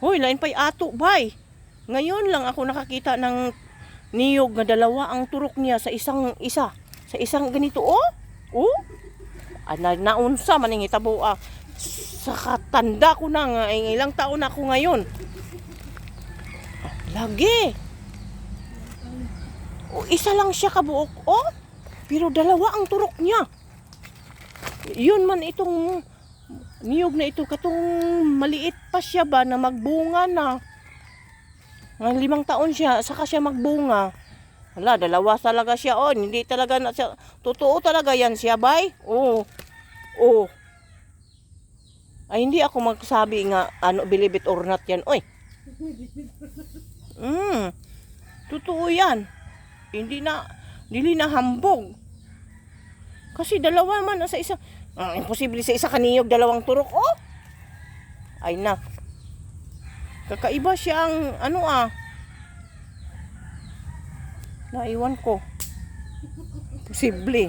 Hoy, lain pa'y ato, bay. Ngayon lang ako nakakita ng niyog na dalawa ang turok niya sa isang Sa isang ganito, oh. Oh. Naunsa maning hitabo ah. Sa katanda ko na nga, ilang taon na ako ngayon. Lagi. O, isa lang siya kabuok, oh. Pero dalawa ang turok niya. Yun man itong niyog na ito, katong maliit pa siya ba na magbunga na. Ng 5 taon siya, saka siya magbunga. Wala, dalawa talaga siya, oh. Hindi talaga na siya, totoo talaga yan siya, bay. Oh. Oh. Ay, hindi ako magsabi nga, believe it or not yan, oy. Totoo yan. Dili na hambog. Kasi dalawa man sa isa. Imposible sa isa kaniyog, dalawang turok, oh. Ay na. Kakaiba siya ang, naiwan ko. Posible.